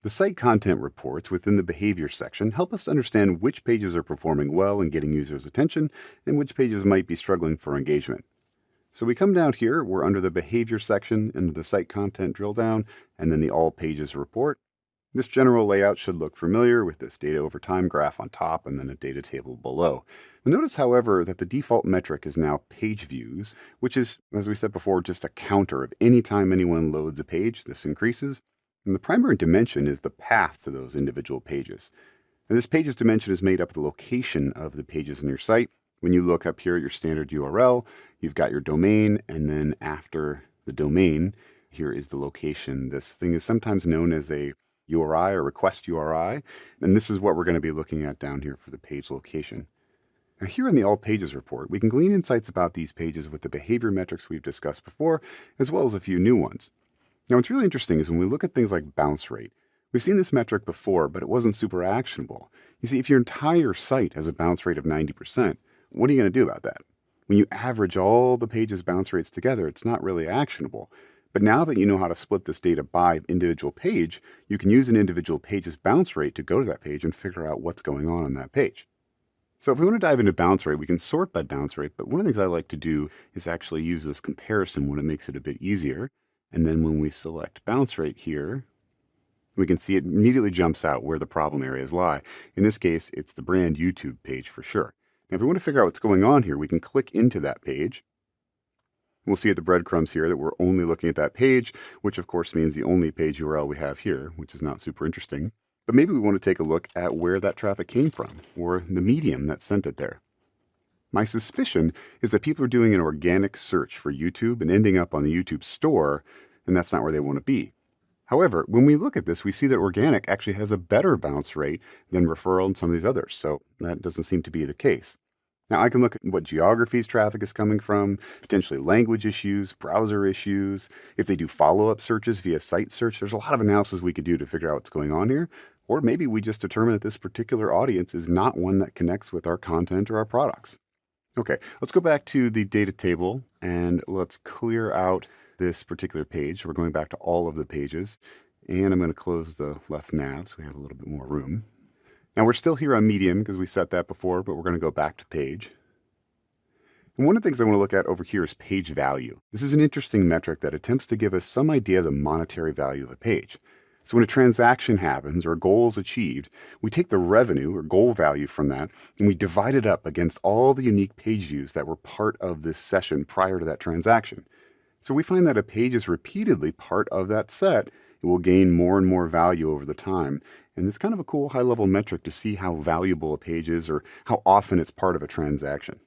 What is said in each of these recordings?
The site content reports within the behavior section help us to understand which pages are performing well and getting users' attention and which pages might be struggling for engagement. So we come down here, we're under the behavior section, into the site content drill down, and then the all pages report. This general layout should look familiar with this data over time graph on top and then a data table below. Notice, however, that the default metric is now page views, which is, as we said before, just a counter of any time anyone loads a page. This increases. And the primary dimension is the path to those individual pages. And this page's dimension is made up of the location of the pages in your site. When you look up here at your standard URL, you've got your domain, and then after the domain, here is the location. This thing is sometimes known as a URI or request URI, and this is what we're going to be looking at down here for the page location. Now here in the All Pages report, we can glean insights about these pages with the behavior metrics we've discussed before, as well as a few new ones. Now what's really interesting is when we look at things like bounce rate, we've seen this metric before, but it wasn't super actionable. You see, if your entire site has a bounce rate of 90%, what are you going to do about that? When you average all the pages' bounce rates together, it's not really actionable. But now that you know how to split this data by individual page, you can use an individual page's bounce rate to go to that page and figure out what's going on that page. So if we want to dive into bounce rate, we can sort by bounce rate, but one of the things I like to do is actually use this comparison when it makes it a bit easier. And then when we select bounce rate here, we can see it immediately jumps out where the problem areas lie. In this case, it's the brand YouTube page for sure. Now, if we want to figure out what's going on here, we can click into that page. We'll see at the breadcrumbs here that we're only looking at that page, which of course means the only page URL we have here, which is not super interesting. But maybe we want to take a look at where that traffic came from, or the medium that sent it there. My suspicion is that people are doing an organic search for YouTube and ending up on the YouTube store, and that's not where they want to be. However, when we look at this, we see that organic actually has a better bounce rate than referral and some of these others, so that doesn't seem to be the case. Now, I can look at what geographies traffic is coming from, potentially language issues, browser issues. If they do follow-up searches via site search, there's a lot of analysis we could do to figure out what's going on here. Or maybe we just determine that this particular audience is not one that connects with our content or our products. Okay, let's go back to the data table and let's clear out this particular page. We're going back to all of the pages, and I'm going to close the left nav so we have a little bit more room. Now we're still here on medium because we set that before, but we're going to go back to page. And one of the things I want to look at over here is page value. This is an interesting metric that attempts to give us some idea of the monetary value of a page. So when a transaction happens or a goal is achieved, we take the revenue or goal value from that and we divide it up against all the unique page views that were part of this session prior to that transaction. So we find that a page is repeatedly part of that set. It will gain more and more value over the time. And it's kind of a cool high-level metric to see how valuable a page is or how often it's part of a transaction.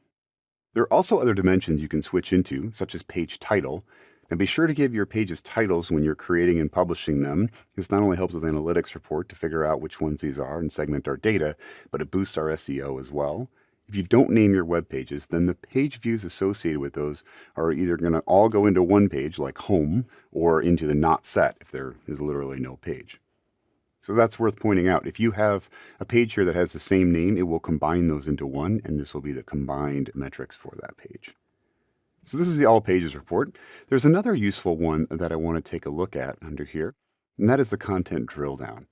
There are also other dimensions you can switch into, such as page title. And be sure to give your pages titles when you're creating and publishing them. This not only helps with analytics report to figure out which ones these are and segment our data, but it boosts our SEO as well. If you don't name your web pages, then the page views associated with those are either going to all go into one page, like home, or into the not set if there is literally no page. So that's worth pointing out. If you have a page here that has the same name, it will combine those into one, and this will be the combined metrics for that page. So this is the All Pages report. There's another useful one that I want to take a look at under here, and that is the content drill down.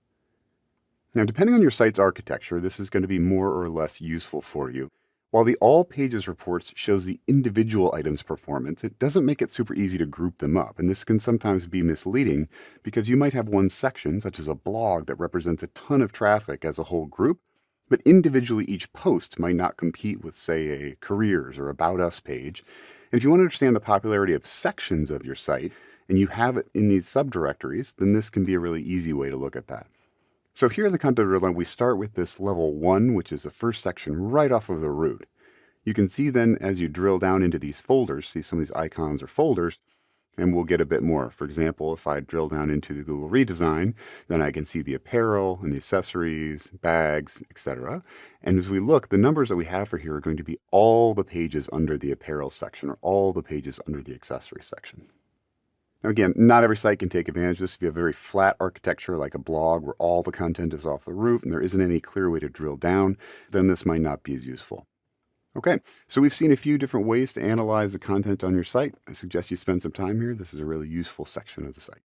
Now, depending on your site's architecture, this is going to be more or less useful for you. While the All Pages reports shows the individual items' performance, it doesn't make it super easy to group them up, and this can sometimes be misleading because you might have one section, such as a blog, that represents a ton of traffic as a whole group, but individually each post might not compete with, say, a careers or about us page. And if you want to understand the popularity of sections of your site, and you have it in these subdirectories, then this can be a really easy way to look at that. So here in the content drill down, we start with this level 1, which is the first section right off of the root. You can see then as you drill down into these folders, see some of these icons or folders, and we'll get a bit more. For example, if I drill down into the Google redesign, then I can see the apparel and the accessories, bags, etc. And as we look, the numbers that we have for here are going to be all the pages under the apparel section or all the pages under the accessory section. Now again, not every site can take advantage of this. If you have a very flat architecture like a blog where all the content is off the roof and there isn't any clear way to drill down, then this might not be as useful. Okay, so we've seen a few different ways to analyze the content on your site. I suggest you spend some time here. This is a really useful section of the site.